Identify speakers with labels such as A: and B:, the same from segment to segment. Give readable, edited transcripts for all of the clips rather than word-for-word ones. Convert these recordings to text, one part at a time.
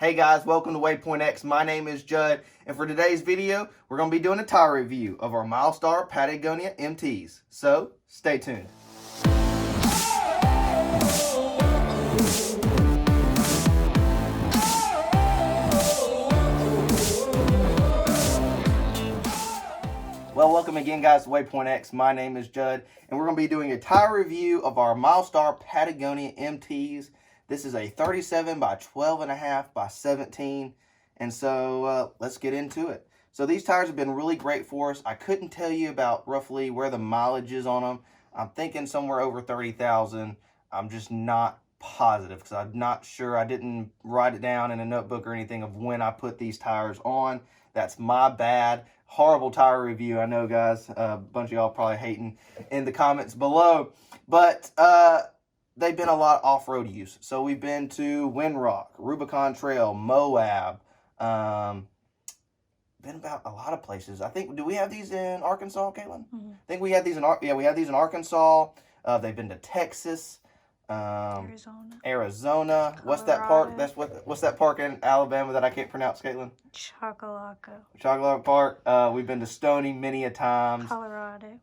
A: Hey guys, welcome to Waypoint X. My name is Judd, and for today's video, we're going to be doing a tire review of our Milestar Patagonia MTs. So, stay tuned. Well, welcome again guys to Waypoint X. My name is Judd, and we're going to be doing a tire review of our Milestar Patagonia MTs. This is a 37 by 12.5 by 17, and so let's get into it. So these tires have been really great for us. I couldn't tell you about roughly where the mileage is on them. I'm thinking somewhere over 30,000. I'm just not positive because I'm not sure. I didn't write it down in a notebook or anything of when I put these tires on. That's my bad. Horrible tire review, I know, guys. A bunch of y'all probably hating in the comments below, but they've been a lot of off-road use. So we've been to Windrock, Rubicon Trail, Moab, been about a lot of places. I think, do we have these in Arkansas, Caitlin? I think we had these in, we have these in Arkansas. They've been to Texas, Arizona. What's that park? What's that park in Alabama that I can't pronounce, Caitlin? Chocolaco Park. We've been to Stony many a times.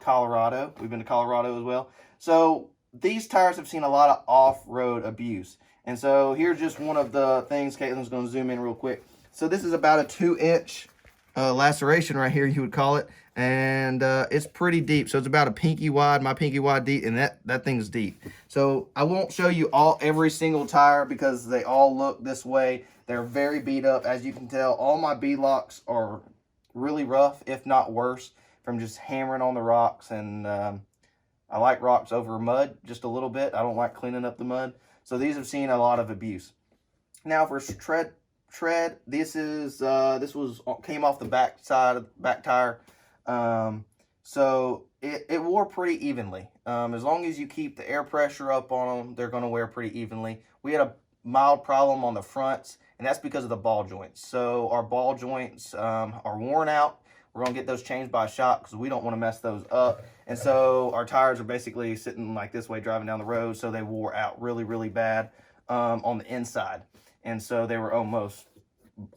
A: Colorado. We've been to Colorado as well. So these tires have seen a lot of off-road abuse. And so here's just one of the things. Caitlin's going to zoom in real quick. So this is about a 2-inch laceration right here, you would call it. And it's pretty deep. So it's about a pinky wide, my pinky wide deep, and that thing's deep. So I won't show you every single tire because they all look this way. They're very beat up. As you can tell, all my Beadlocks are really rough, if not worse, from just hammering on the rocks. And I like rocks over mud just a little bit. I don't like cleaning up the mud. So these have seen a lot of abuse. Now for tread, this came off the back side of the back tire. So it wore pretty evenly. As long as you keep the air pressure up on them, they're going to wear pretty evenly. We had a mild problem on the fronts, and that's because of the ball joints. So our ball joints are worn out. We're going to get those changed by shop because we don't want to mess those up. And so our tires are basically sitting like this way driving down the road, so they wore out really, really bad on the inside. And so they were almost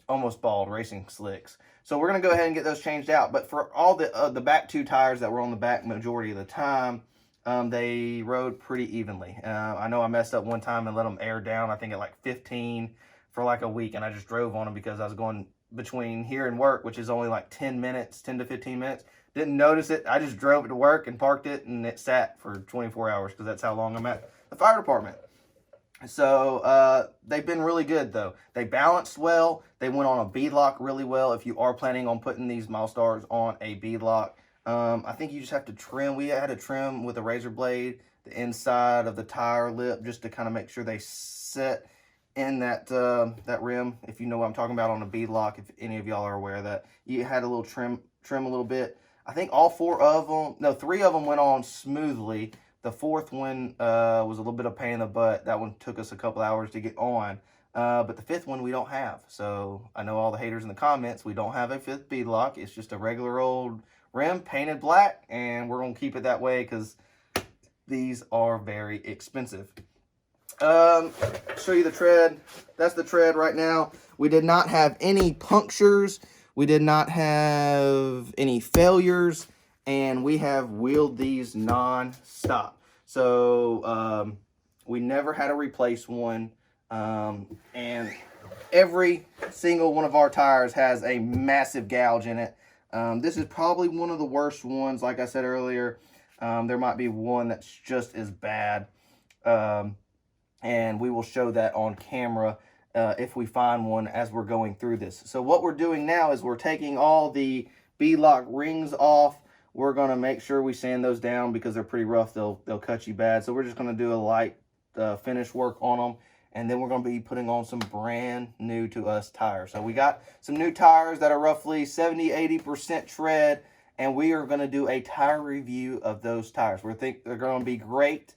A: bald, racing slicks. So we're going to go ahead and get those changed out. But for all the back two tires that were on the back majority of the time, they rode pretty evenly. I know I messed up one time and let them air down, I think at like 15 for like a week. And I just drove on them because I was going between here and work, which is only like 10 to 15 minutes. Didn't notice it. I just drove it to work and parked it, and it sat for 24 hours because that's how long I'm at the fire department. So they've been really good though. They balanced well. They went on a beadlock really well. If you are planning on putting these Milestars on a beadlock, I think you just have to trim. We had to trim with a razor blade the inside of the tire lip just to kind of make sure they set in that rim. If you know what I'm talking about on a beadlock, if any of y'all are aware of that, you had a little trim a little bit. I think all three of them went on smoothly. The fourth one was a little bit of pain in the butt. That one took us a couple hours to get on. But the fifth one we don't have. So I know all the haters in the comments, we don't have a fifth beadlock. It's just a regular old rim painted black. And we're going to keep it that way because these are very expensive. Show you the tread. That's the tread right now. We did not have any punctures. We did not have any failures. And we have wheeled these non-stop. So we never had to replace one. And every single one of our tires has a massive gouge in it. This is probably one of the worst ones. Like I said earlier, there might be one that's just as bad. And we will show that on camera if we find one as we're going through this. So what we're doing now is we're taking all the beadlock rings off. We're going to make sure we sand those down because they're pretty rough. They'll cut you bad. So we're just going to do a light finish work on them. And then we're going to be putting on some brand new to us tires. So we got some new tires that are roughly 70-80% tread. And we are going to do a tire review of those tires. We think they're going to be great.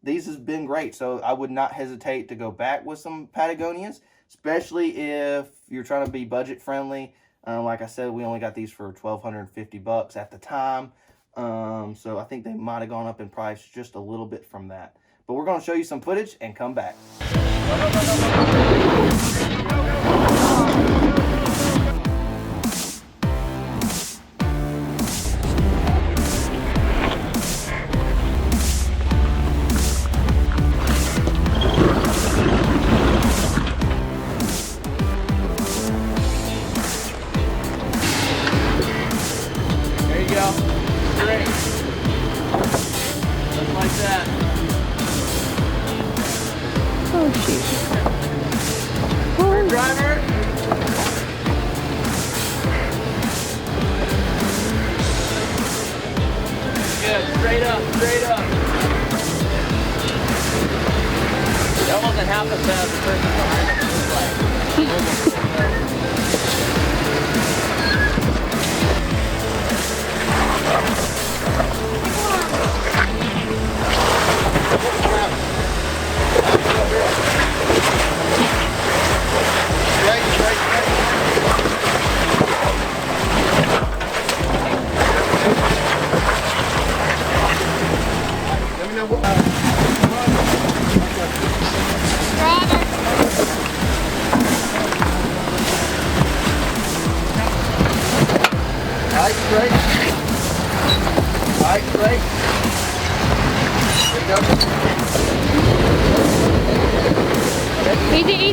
A: These have been great. So I would not hesitate to go back with some Patagonias, especially if you're trying to be budget friendly. Like I said, we only got these for $1,250 at the time. So I think they might have gone up in price just a little bit from that. But we're going to show you some footage and come back.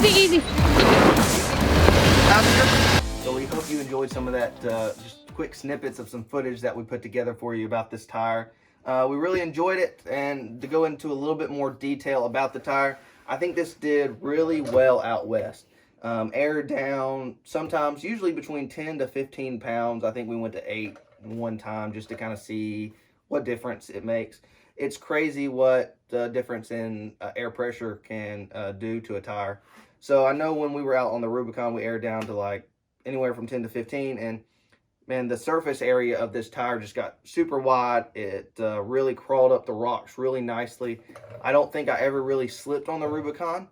B: Easy.
A: So we hope you enjoyed some of that, just quick snippets of some footage that we put together for you about this tire. We really enjoyed it, and to go into a little bit more detail about the tire, I think this did really well out west. Air down, sometimes, usually between 10 to 15 pounds. I think we went to 8 one time just to kind of see what difference it makes. It's crazy what the difference in air pressure can do to a tire. So I know when we were out on the Rubicon, we aired down to like anywhere from 10 to 15, and man, the surface area of this tire just got super wide. It really crawled up the rocks really nicely. I don't think I ever really slipped on the Rubicon.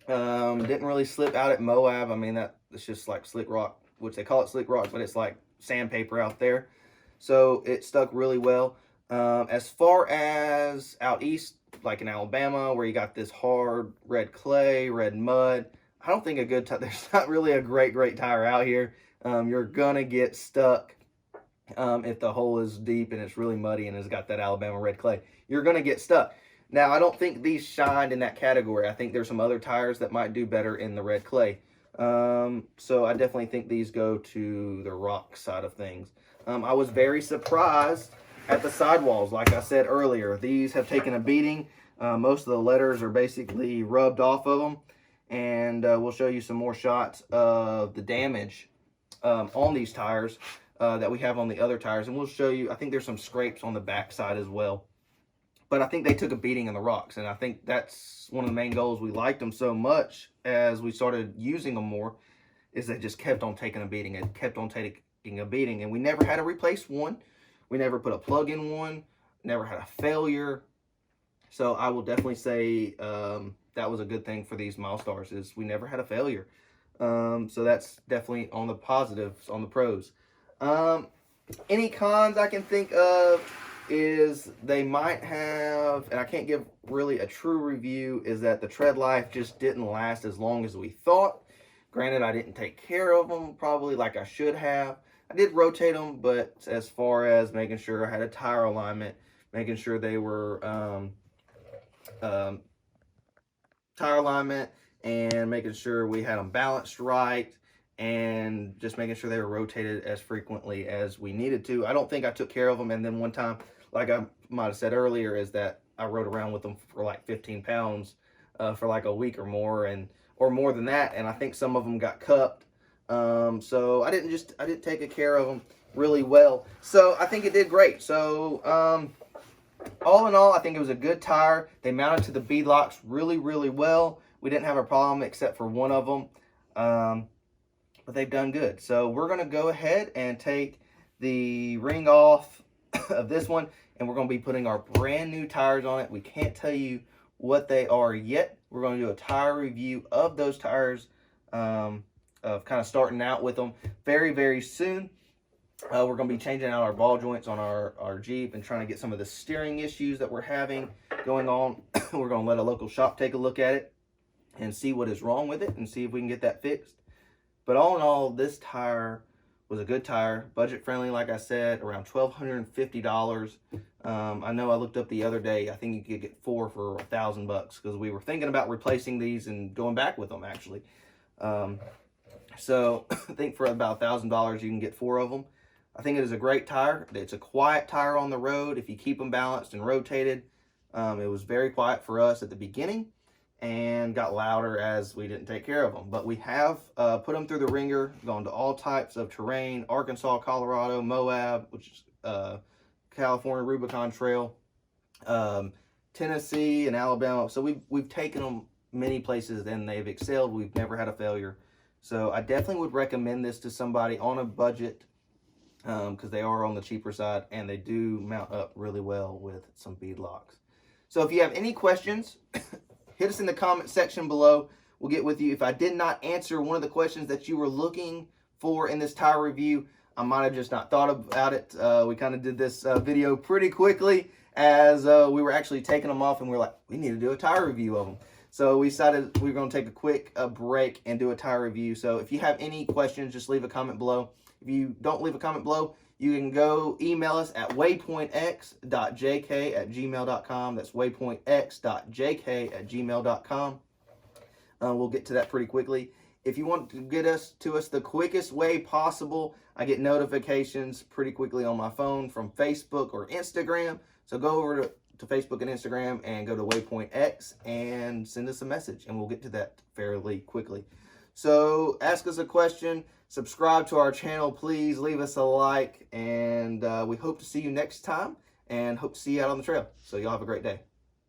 A: Didn't really slip out at Moab. I mean, it's just like slick rock, which they call it slick rock, but it's like sandpaper out there. So it stuck really well. As far as out east, like in Alabama, where you got this hard red clay, red mud, I don't think there's not really a great tire out here. You're gonna get stuck if the hole is deep and it's really muddy and it's got that Alabama red clay. You're gonna get stuck. Now, I don't think these shined in that category. I think there's some other tires that might do better in the red clay. So I definitely think these go to the rock side of things. I was very surprised at the sidewalls. Like I said earlier, these have taken a beating. Most of the letters are basically rubbed off of them. And we'll show you some more shots of the damage on these tires that we have on the other tires. And we'll show you, I think there's some scrapes on the back side as well. But I think they took a beating in the rocks, and I think that's one of the main goals. We liked them so much as we started using them more, is they just kept on taking a beating and kept on taking a beating, and we never had to replace one. We never put a plug in one, never had a failure. So I will definitely say that was a good thing for these Milestars, is we never had a failure. So that's definitely on the positives, on the pros. Any cons I can think of is they might have, and I can't give really a true review, is that the tread life just didn't last as long as we thought. Granted, I didn't take care of them probably like I should have. I did rotate them, but as far as making sure I had a tire alignment, making sure they were tire alignment, and making sure we had them balanced right, and just making sure they were rotated as frequently as we needed to. I don't think I took care of them, and then one time, like I might have said earlier, is that I rode around with them for like 15 pounds for like a week or more, or more than that, and I think some of them got cupped. So I didn't take care of them really well. So I think it did great. So all in all, I think it was a good tire. They mounted to the beadlocks really well. We didn't have a problem except for one of them, but they've done good. So we're going to go ahead and take the ring off of this one, and we're going to be putting our brand new tires on it. We can't tell you what they are yet. We're going to do a tire review of those tires, of kind of starting out with them very soon. We're going to be changing out our ball joints on our Jeep and trying to get some of the steering issues that we're having going on. We're going to let a local shop take a look at it and see what is wrong with it and see if we can get that fixed. But all in all, this tire was a good tire, budget friendly, like I said, around $1,250. I know I looked up the other day, I think you could get 4 for $1,000 because we were thinking about replacing these and going back with them actually. So I think for about $1,000 you can get 4 of them. I think it is a great tire. It's a quiet tire on the road if you keep them balanced and rotated. It was very quiet for us at the beginning and got louder as we didn't take care of them. But we have put them through the ringer, gone to all types of terrain: Arkansas, Colorado, Moab, which is California Rubicon Trail, Tennessee, and Alabama. So we've taken them many places and they've excelled. We've never had a failure. So I definitely would recommend this to somebody on a budget, because they are on the cheaper side and they do mount up really well with some beadlocks. So if you have any questions, hit us in the comment section below. We'll get with you. If I did not answer one of the questions that you were looking for in this tire review, I might have just not thought about it. We kind of did this video pretty quickly as we were actually taking them off, and we were like, we need to do a tire review of them. So we decided we were going to take a quick break and do a tire review. So if you have any questions, just leave a comment below. If you don't leave a comment below, you can go email us at waypointx.jk@gmail.com. That's waypointx.jk@gmail.com. We'll get to that pretty quickly. If you want to get to us the quickest way possible, I get notifications pretty quickly on my phone from Facebook or Instagram. So go over to Facebook and Instagram and go to Waypoint X and send us a message, and we'll get to that fairly quickly. So ask us a question, subscribe to our channel, please leave us a like, and we hope to see you next time and hope to see you out on the trail. So y'all have a great day.